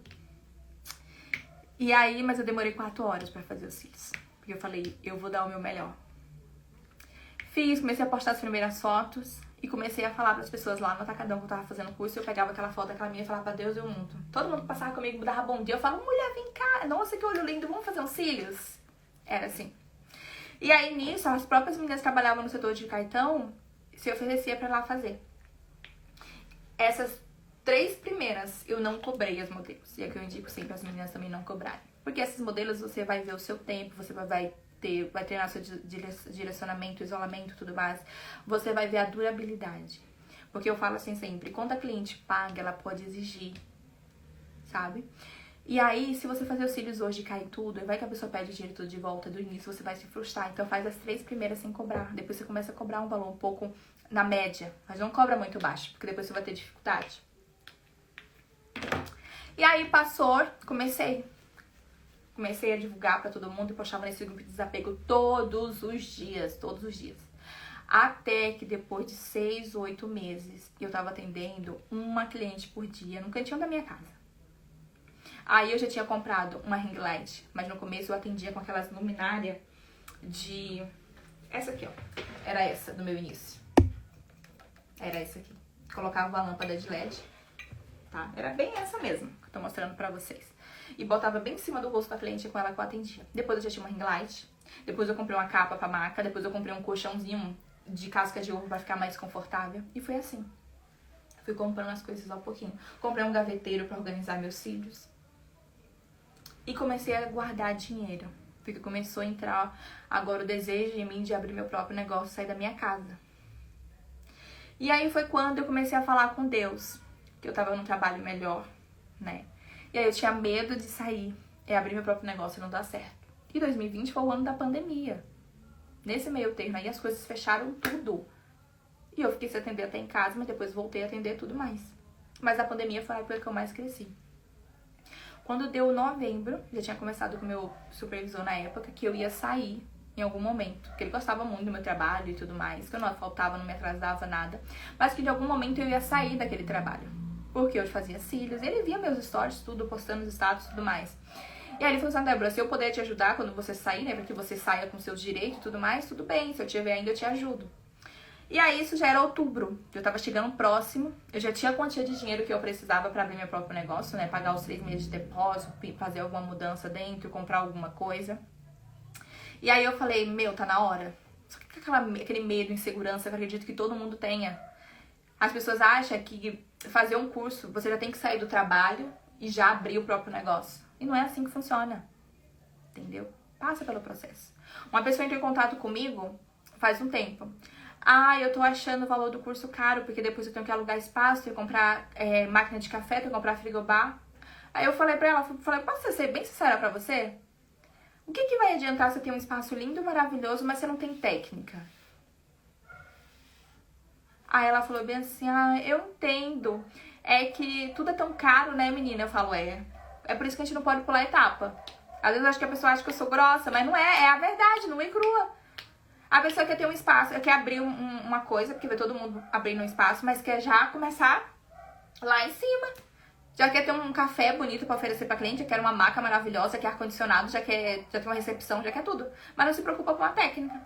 E aí, mas eu demorei 4 horas pra fazer os cílios. Porque eu falei, eu vou dar o meu melhor. Fiz, comecei a postar as primeiras fotos. E comecei a falar pras pessoas lá no atacadão que eu tava fazendo curso. Eu pegava aquela foto daquela minha e falava pra Deus e o mundo. Todo mundo que passava comigo me dava bom dia. Eu falava, mulher, vem cá. Nossa, que olho lindo, vamos fazer uns cílios? Era assim. E aí, nisso, as próprias meninas que trabalhavam no setor de cartão se oferecia pra ir lá fazer. Essas 3 primeiras eu não cobrei as modelos. E é que eu indico sempre as meninas também não cobrarem. Porque esses modelos você vai ver o seu tempo, você vai treinar seu direcionamento, isolamento, tudo mais. Você vai ver a durabilidade. Porque eu falo assim sempre, quando a cliente paga, ela pode exigir, sabe? E aí, se você fazer os cílios hoje e cair tudo, e vai que a pessoa pede o dinheiro tudo de volta do início, você vai se frustrar. Então faz as 3 primeiras sem cobrar. Depois você começa a cobrar um valor um pouco na média, mas não cobra muito baixo, porque depois você vai ter dificuldade. E aí passou, comecei a divulgar pra todo mundo e postava nesse grupo de desapego todos os dias. Até que depois de 6, 8 meses, eu tava atendendo uma cliente por dia no cantinho da minha casa. Aí eu já tinha comprado uma ring light, mas no começo eu atendia com aquelas luminárias de... Essa aqui, ó. Era essa do meu início. Era essa aqui. Colocava uma lâmpada de LED, tá? Era bem essa mesmo que eu tô mostrando pra vocês. e botava bem em cima do rosto da cliente com ela que eu atendia. Depois eu já tinha uma ring light, depois eu comprei uma capa pra maca, depois eu comprei um colchãozinho de casca de ovo pra ficar mais confortável. E foi assim. Fui comprando as coisas ao pouquinho. Comprei um gaveteiro pra organizar meus cílios. E comecei a guardar dinheiro. Porque começou a entrar agora o desejo em mim de abrir meu próprio negócio, sair da minha casa. E aí foi quando eu comecei a falar com Deus, que eu tava num trabalho melhor, né? E aí eu tinha medo de sair e abrir meu próprio negócio e não dar certo. E 2020 foi o ano da pandemia. Nesse meio termo aí as coisas fecharam tudo. E eu fiquei sem atender até em casa, mas depois voltei a atender tudo mais. Mas a pandemia foi a época que eu mais cresci. Quando deu novembro, já tinha começado com o meu supervisor na época, que eu ia sair em algum momento. Porque ele gostava muito do meu trabalho e tudo mais, que eu não faltava, não me atrasava nada. Mas que de algum momento eu ia sair daquele trabalho. Porque eu fazia cílios, ele via meus stories, tudo, postando os status e tudo mais. E aí ele falou assim, Débora, se eu puder te ajudar quando você sair, né, pra que você saia com seus direitos e tudo mais, tudo bem, se eu tiver ainda eu te ajudo. E aí isso já era outubro, eu tava chegando próximo, eu já tinha a quantia de dinheiro que eu precisava pra abrir meu próprio negócio, né, pagar os 3 meses de depósito, fazer alguma mudança dentro, comprar alguma coisa. E aí eu falei, meu, tá na hora. Só que aquele medo, insegurança, eu acredito que todo mundo tenha. As pessoas acham que fazer um curso, você já tem que sair do trabalho e já abrir o próprio negócio. E não é assim que funciona, entendeu? Passa pelo processo. Uma pessoa entrou em contato comigo faz um tempo. Ah, eu tô achando o valor do curso caro, porque depois eu tenho que alugar espaço, tenho que comprar máquina de café, tenho que comprar frigobar. Aí eu falei pra ela, posso ser bem sincera pra você? O que vai adiantar você ter um espaço lindo, maravilhoso, mas você não tem técnica? Aí ela falou bem assim, eu entendo. É que tudo é tão caro, né, menina? Eu falo, é por isso que a gente não pode pular etapa. Às vezes eu acho que a pessoa acha que eu sou grossa, mas não é a verdade, não é crua. A pessoa quer ter um espaço, quer abrir uma coisa, porque vê todo mundo abrindo um espaço, mas quer já começar lá em cima. Já quer ter um café bonito pra oferecer pra cliente, já quer uma maca maravilhosa, quer ar-condicionado, já tem uma recepção, já quer tudo. Mas não se preocupa com a técnica.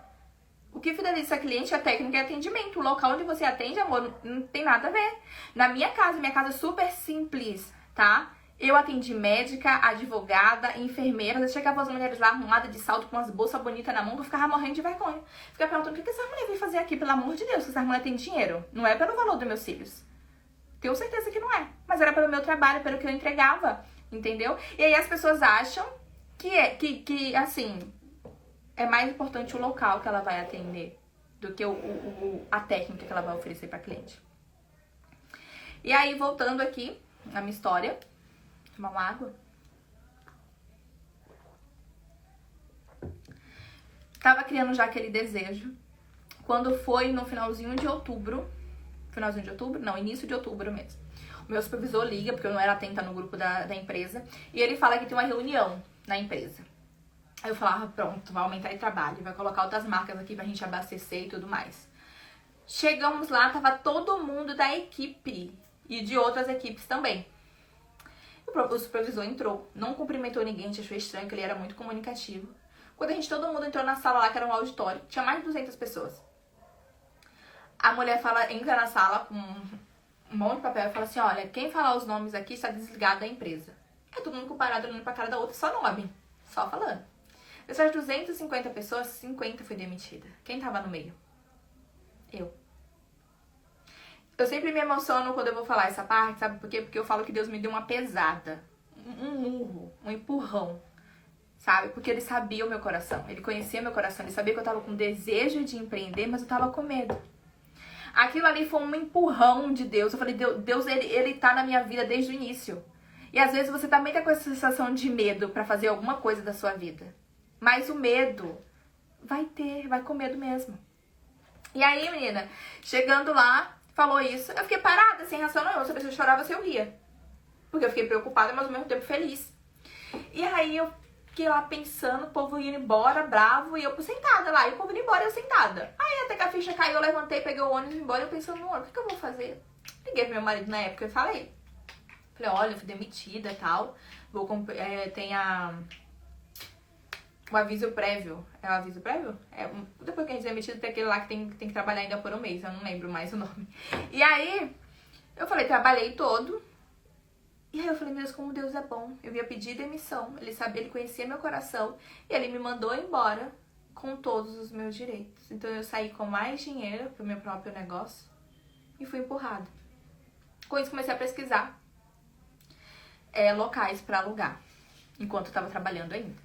O que fideliza a cliente é a técnica e atendimento. O local onde você atende, amor, não tem nada a ver. Na minha casa é super simples, tá? Eu atendi médica, advogada, enfermeira. Eu chegava as mulheres lá arrumadas de salto com umas bolsas bonitas na mão, eu ficava morrendo de vergonha. Ficava perguntando, o que essa mulher veio fazer aqui, pelo amor de Deus? Que essa mulher tem dinheiro. Não é pelo valor dos meus cílios. Tenho certeza que não é. Mas era pelo meu trabalho, pelo que eu entregava, entendeu? E aí as pessoas acham que assim, é mais importante o local que ela vai atender do que a técnica que ela vai oferecer pra cliente. E aí, voltando aqui na minha história, tomar uma água. Tava criando já aquele desejo. Quando foi no finalzinho de outubro, não, início de outubro mesmo. O meu supervisor liga, porque eu não era atenta no grupo da empresa, e ele fala que tem uma reunião na empresa. Aí eu falava, pronto, vai aumentar de trabalho, vai colocar outras marcas aqui pra gente abastecer e tudo mais. Chegamos lá, tava todo mundo da equipe e de outras equipes também. O supervisor entrou, não cumprimentou ninguém, a gente achou estranho, que ele era muito comunicativo. Quando todo mundo entrou na sala lá, que era um auditório, tinha mais de 200 pessoas. A mulher entra na sala com um monte de papel e fala assim, olha, quem falar os nomes aqui está desligado da empresa. É todo mundo comparado, olhando pra cara da outra, só nome, só falando. Dessas 250 pessoas, 50 foi demitida. Quem tava no meio? Eu. Eu sempre me emociono quando eu vou falar essa parte, sabe por quê? Porque eu falo que Deus me deu uma pesada, um murro, um empurrão, sabe? Porque ele sabia o meu coração, ele conhecia meu coração, ele sabia que eu tava com desejo de empreender, mas eu tava com medo. Aquilo ali foi um empurrão de Deus. Eu falei, Deus, ele tá na minha vida desde o início. E às vezes você também tá com essa sensação de medo pra fazer alguma coisa da sua vida. Mas o medo vai com medo mesmo. E aí, menina, chegando lá, falou isso, eu fiquei parada, sem reação nenhuma. Se a pessoa chorava, se eu ria. Porque eu fiquei preocupada, mas ao mesmo tempo feliz. E aí eu fiquei lá pensando, o povo indo embora, bravo, e eu sentada lá, e o povo indo embora, eu sentada. Aí até que a ficha caiu, eu levantei, peguei o ônibus e embora, eu pensando, o que eu vou fazer? Liguei pro meu marido na época e falei. Falei, olha, eu fui demitida e tal, tem o aviso prévio. É o aviso prévio? Depois que a gente é demitido, tem aquele lá que tem que trabalhar ainda por um mês, eu não lembro mais o nome. E aí, eu falei, trabalhei todo. E aí eu falei, meu Deus, como Deus é bom. Eu ia pedir demissão, ele sabia, ele conhecia meu coração e ele me mandou embora com todos os meus direitos. Então eu saí com mais dinheiro pro meu próprio negócio e fui empurrada. Com isso comecei a pesquisar locais pra alugar, enquanto eu tava trabalhando ainda.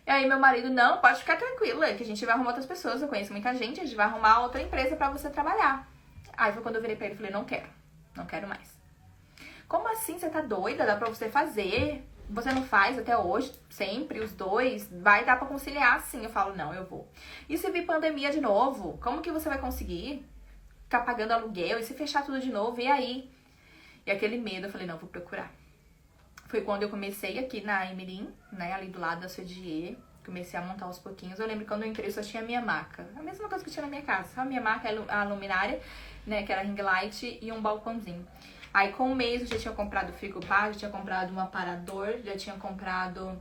E aí meu marido, não, pode ficar tranquila, que a gente vai arrumar outras pessoas, eu conheço muita gente, a gente vai arrumar outra empresa pra você trabalhar. Aí foi quando eu virei pra ele e falei, não quero mais. Como assim? Você tá doida? Dá pra você fazer? Você não faz até hoje, sempre, os dois? Vai dar pra conciliar sim. Eu falo, não, eu vou. E se vir pandemia de novo? Como que você vai conseguir ficar pagando aluguel? E se fechar tudo de novo? E aí? E aquele medo, eu falei, não, vou procurar. Foi quando eu comecei aqui na Emirim, né, ali do lado da Sodier. Comecei a montar aos pouquinhos. Eu lembro que quando eu entrei só tinha a minha maca. A mesma coisa que tinha na minha casa. Só a minha maca, a luminária, né, que era ring light e um balcãozinho. Aí com um mês eu já tinha comprado frigobar, já tinha comprado um aparador, já tinha comprado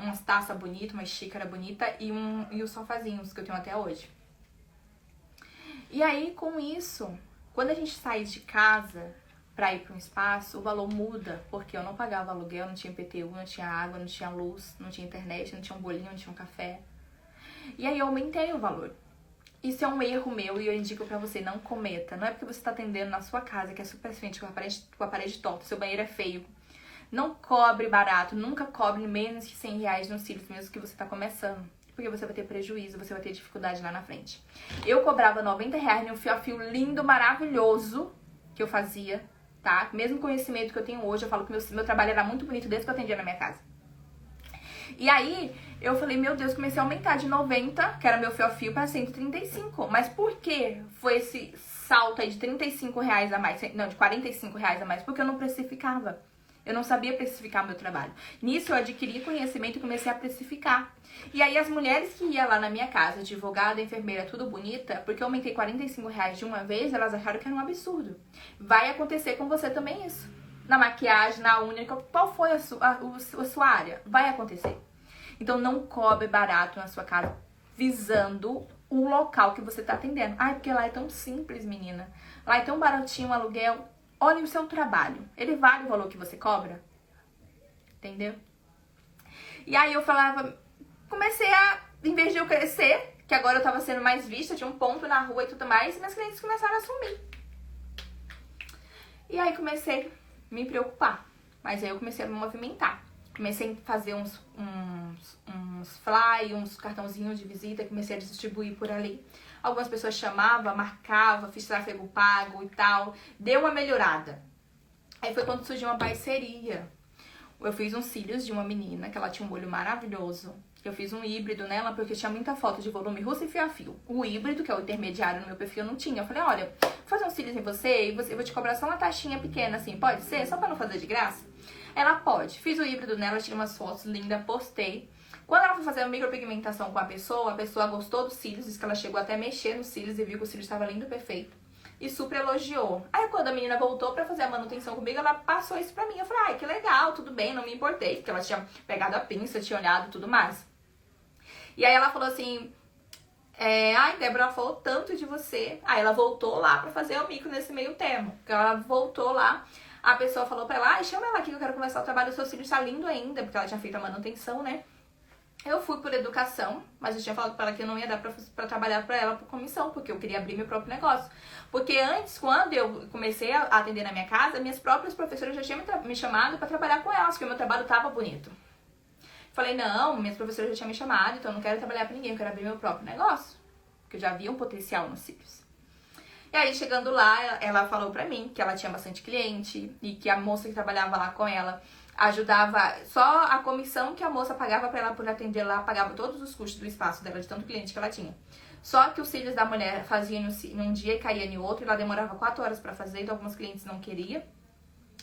umas taças bonitas, uma xícara bonita e os sofazinhos que eu tenho até hoje. E aí com isso, quando a gente sai de casa pra ir pra um espaço, o valor muda, porque eu não pagava aluguel, não tinha IPTU, não tinha água, não tinha luz, não tinha internet, não tinha um bolinho, não tinha um café. E aí eu aumentei o valor. Isso é um erro meu e eu indico pra você, não cometa. Não é porque você tá atendendo na sua casa, que é super frente, com a parede torta, seu banheiro é feio. Não cobre barato, nunca cobre menos que R$100 nos cílios, mesmo que você tá começando. Porque você vai ter prejuízo, você vai ter dificuldade lá na frente. Eu cobrava R$90 num fio a fio lindo, maravilhoso, que eu fazia, tá? Mesmo conhecimento que eu tenho hoje, eu falo que meu trabalho era muito bonito desde que eu atendia na minha casa. E aí, eu falei, meu Deus, comecei a aumentar de 90, que era meu fio a fio, para 135. Mas por que foi esse salto aí de R$35 a mais? Não, de R$45 a mais? Porque eu não precificava. Eu não sabia precificar meu trabalho. Nisso, eu adquiri conhecimento e comecei a precificar. E aí, as mulheres que iam lá na minha casa, advogada, enfermeira, tudo bonita, porque eu aumentei R$45 de uma vez, elas acharam que era um absurdo. Vai acontecer com você também isso. Na maquiagem, na unha, qual foi a sua área? Vai acontecer. Então não cobre barato na sua casa, visando o local que você está atendendo. Ai, porque lá é tão simples, menina. Lá é tão baratinho o aluguel. Olha o seu trabalho. Ele vale o valor que você cobra? Entendeu? E aí eu falava, comecei a, em vez de eu crescer, que agora eu estava sendo mais vista, tinha um ponto na rua e tudo mais, e meus clientes começaram a sumir. E aí comecei a me preocupar. Mas aí eu comecei a me movimentar. Comecei a fazer uns fly, uns cartãozinhos de visita, comecei a distribuir por ali. Algumas pessoas chamavam, marcavam, fiz tráfego pago e tal. Deu uma melhorada. Aí foi quando surgiu uma parceria. Eu fiz uns cílios de uma menina, que ela tinha um olho maravilhoso. Eu fiz um híbrido nela, porque tinha muita foto de volume russo e fio a fio. O híbrido, que é o intermediário no meu perfil, eu não tinha. Eu falei, olha, vou fazer uns cílios em você e eu vou te cobrar só uma taxinha pequena, assim, pode ser? Só pra não fazer de graça? Ela pode. Fiz o híbrido nela, tirei umas fotos lindas, postei. Quando ela foi fazer a micropigmentação com a pessoa gostou dos cílios, disse que ela chegou até a mexer nos cílios e viu que o cílio estava lindo, perfeito. E super elogiou. Aí quando a menina voltou pra fazer a manutenção comigo, ela passou isso pra mim. Eu falei, ai, que legal, tudo bem, não me importei. Porque ela tinha pegado a pinça, tinha olhado e tudo mais. E aí ela falou assim, ai, Débora, ela falou tanto de você. Aí ela voltou lá pra fazer o micro nesse meio termo. Ela voltou lá, a pessoa falou pra ela, ai, chama ela aqui que eu quero começar o trabalho, o seu cílio está lindo ainda. Porque ela tinha feito a manutenção, né? Eu fui por educação, mas eu tinha falado pra ela que eu não ia dar pra trabalhar pra ela por comissão, porque eu queria abrir meu próprio negócio. Porque antes, quando eu comecei a atender na minha casa, minhas próprias professoras já tinham me chamado pra trabalhar com elas, porque o meu trabalho tava bonito. Falei, não, minhas professoras já tinham me chamado, então eu não quero trabalhar pra ninguém, eu quero abrir meu próprio negócio. Porque eu já via um potencial nos cílios. E aí, chegando lá, ela falou pra mim que ela tinha bastante cliente e que a moça que trabalhava lá com ela ajudava, só a comissão que a moça pagava pra ela por atender lá, pagava todos os custos do espaço dela, de tanto cliente que ela tinha. Só que os cílios da mulher fazia num dia e caía em outro, e ela demorava 4 horas pra fazer, então alguns clientes não queriam.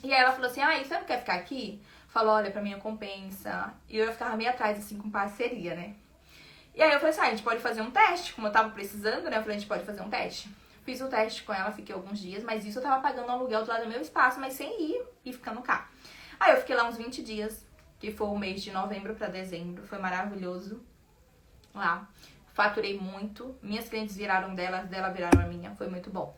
E aí ela falou assim, você não quer ficar aqui? Falou, olha, pra mim compensa. E eu ficava meio atrás, assim, com parceria, né? E aí eu falei assim, a gente pode fazer um teste, como eu tava precisando, né? Eu falei, a gente pode fazer um teste. Fiz o teste com ela, fiquei alguns dias, mas isso eu tava pagando o aluguel do lado do meu espaço, mas sem ir e ficando cá. Aí eu fiquei lá uns 20 dias, que foi o mês de novembro pra dezembro, foi maravilhoso lá. Faturei muito, minhas clientes viraram dela viraram a minha, foi muito bom.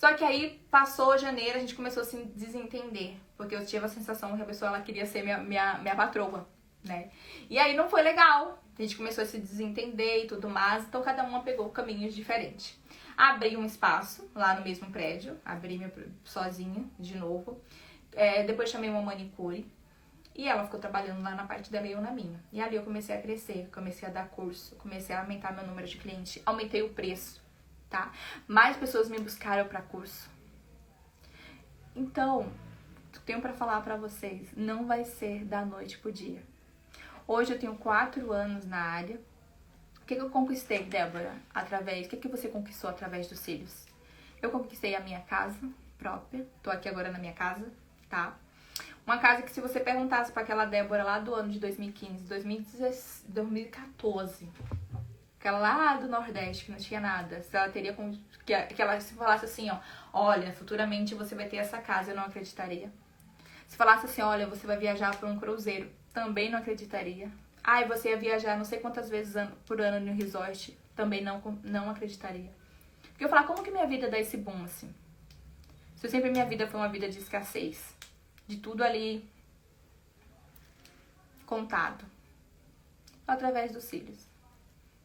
Só que aí passou janeiro, a gente começou a se desentender. Porque eu tive a sensação que a pessoa ela queria ser minha patroa, né? E aí não foi legal. A gente começou a se desentender e tudo mais. Então cada uma pegou caminhos diferentes. Abri um espaço lá no mesmo prédio. Sozinha, de novo. Depois chamei uma manicure. E ela ficou trabalhando lá na parte dela e eu na minha. E ali eu comecei a crescer, comecei a dar curso, comecei a aumentar meu número de clientes, aumentei o preço, tá? Mais pessoas me buscaram para curso. Então, tenho para falar para vocês, não vai ser da noite pro dia. Hoje eu tenho 4 anos na área. O que eu conquistei, Débora? O que você conquistou através dos cílios? Eu conquistei a minha casa própria. Tô aqui agora na minha casa, tá? Uma casa que se você perguntasse para aquela Débora lá do ano de 2015, 2014, aquela lá do Nordeste que não tinha nada, se ela teria que ela se falasse assim, ó, olha, futuramente você vai ter essa casa, eu não acreditaria. Se falasse assim, olha, você vai viajar por um cruzeiro, também não acreditaria. Ai, você ia viajar não sei quantas vezes por ano no resort, também não acreditaria. Porque eu falar, como que minha vida dá esse boom assim? Se sempre minha vida foi uma vida de escassez. De tudo ali contado. Foi através dos cílios.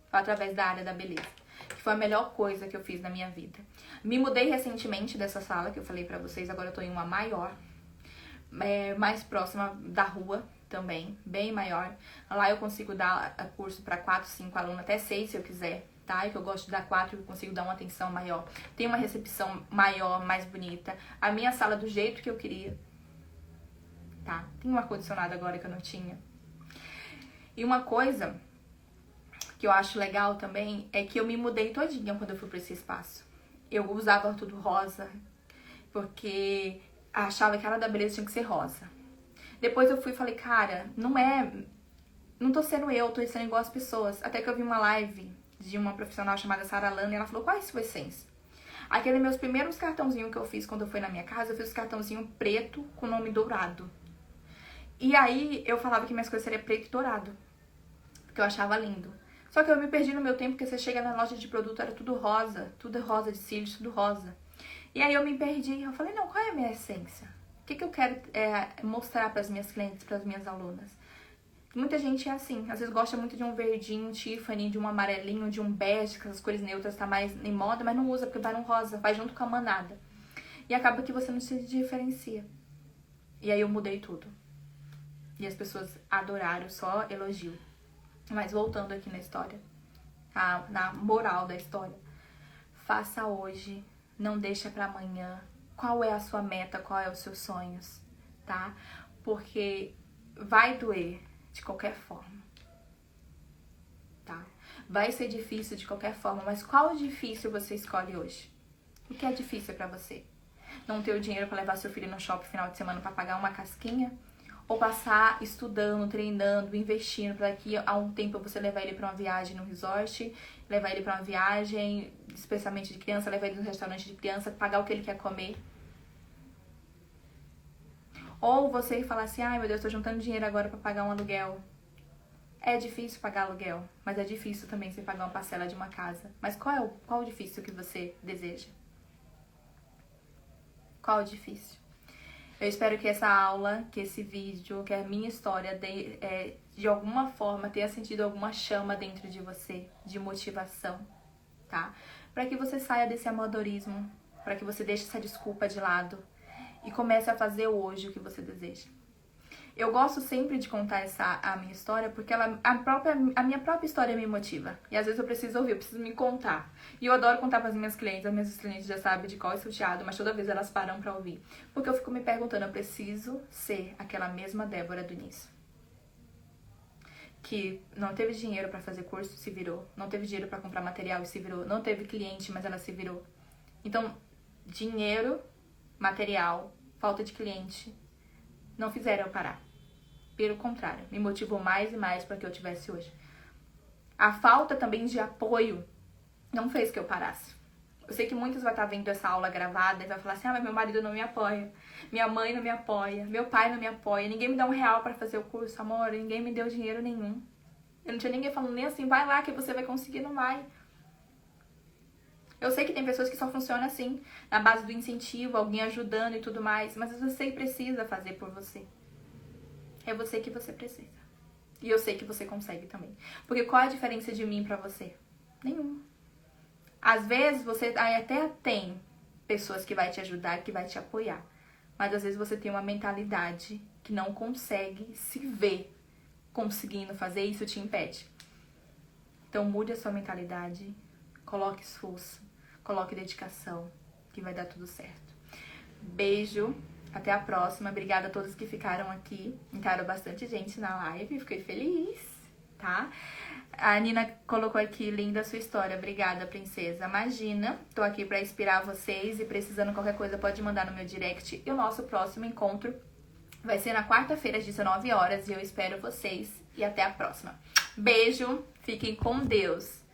Foi através da área da beleza. Que foi a melhor coisa que eu fiz na minha vida. Me mudei recentemente dessa sala que eu falei pra vocês. Agora eu tô em uma maior. Mais próxima da rua também. Bem maior. Lá eu consigo dar curso pra 4, 5 alunos. Até 6 se eu quiser. Tá? E que eu gosto de dar 4 e eu consigo dar uma atenção maior. Tem uma recepção maior, mais bonita. A minha sala do jeito que eu queria. Tá? Tem um ar-condicionado agora que eu não tinha. E uma coisa que eu acho legal também é que eu me mudei todinha quando eu fui pra esse espaço. Eu usava tudo rosa, porque achava que a área da beleza tinha que ser rosa. Depois eu fui e falei, cara, não tô sendo eu, tô sendo igual as pessoas. Até que eu vi uma live de uma profissional chamada Sara Lana e ela falou, qual é a sua essência? Aqueles meus primeiros cartãozinhos que eu fiz quando eu fui na minha casa, eu fiz cartãozinho preto com o nome dourado. E aí eu falava que minhas coisas seriam preto e dourado, porque eu achava lindo. Só que eu me perdi no meu tempo, porque você chega na loja de produto, era tudo rosa de cílios, tudo rosa. E aí eu me perdi, eu falei, não, qual é a minha essência? O que eu quero mostrar para as minhas clientes, para as minhas alunas? Muita gente é assim, às vezes gosta muito de um verdinho, Tiffany, de um amarelinho, de um bege, que essas cores neutras tá mais em moda, mas não usa, porque vai no rosa, vai junto com a manada. E acaba que você não se diferencia. E aí eu mudei tudo. E as pessoas adoraram, só elogio. Mas voltando aqui na história, na moral da história. Faça hoje, não deixa pra amanhã. Qual é a sua meta, qual é os seus sonhos, tá? Porque vai doer de qualquer forma, tá? Vai ser difícil de qualquer forma, mas qual difícil você escolhe hoje? O que é difícil pra você? Não ter o dinheiro pra levar seu filho no shopping final de semana pra pagar uma casquinha? Ou passar estudando, treinando, investindo para daqui a um tempo você levar ele para uma viagem no resort, levar ele para uma viagem, especialmente de criança, levar ele no restaurante de criança, pagar o que ele quer comer. Ou você falar assim, ai meu Deus, tô juntando dinheiro agora para pagar um aluguel. É difícil pagar aluguel, mas é difícil também você pagar uma parcela de uma casa. Mas qual o difícil que você deseja? Qual o difícil? Eu espero que essa aula, que esse vídeo, que a minha história de alguma forma tenha sentido alguma chama dentro de você, de motivação, tá? Para que você saia desse amadorismo, para que você deixe essa desculpa de lado e comece a fazer hoje o que você deseja. Eu gosto sempre de contar a minha história porque a minha própria história me motiva. E às vezes eu preciso ouvir, eu preciso me contar. E eu adoro contar para as minhas clientes já sabem de qual é o salteado, mas toda vez elas param para ouvir. Porque eu fico me perguntando, eu preciso ser aquela mesma Débora do início. Que não teve dinheiro para fazer curso, se virou. Não teve dinheiro para comprar material e se virou. Não teve cliente, mas ela se virou. Então, dinheiro, material, falta de cliente, não fizeram eu parar. Pelo contrário, me motivou mais e mais para que eu tivesse hoje. A falta também de apoio não fez que eu parasse. Eu sei que muitos vão estar vendo essa aula gravada e vai falar assim, mas meu marido não me apoia, minha mãe não me apoia, meu pai não me apoia, ninguém me dá R$1 para fazer o curso, amor, ninguém me deu dinheiro nenhum. Eu não tinha ninguém falando nem assim, vai lá que você vai conseguir, não vai. Eu sei que tem pessoas que só funcionam assim, na base do incentivo, alguém ajudando e tudo mais, mas você precisa fazer por você. É você que você precisa. E eu sei que você consegue também. Porque qual é a diferença de mim pra você? Nenhuma. Às vezes você até tem pessoas que vai te ajudar, que vai te apoiar. Mas às vezes você tem uma mentalidade que não consegue se ver conseguindo fazer, isso te impede. Então mude a sua mentalidade, coloque esforço, coloque dedicação, que vai dar tudo certo. Beijo, até a próxima. Obrigada a todos que ficaram aqui. Entraram bastante gente na live, fiquei feliz, tá? A Nina colocou aqui, linda a sua história. Obrigada, princesa. Imagina, tô aqui pra inspirar vocês e precisando de qualquer coisa pode mandar no meu direct. E o nosso próximo encontro vai ser na quarta-feira às 19 horas e eu espero vocês. E até a próxima. Beijo, fiquem com Deus.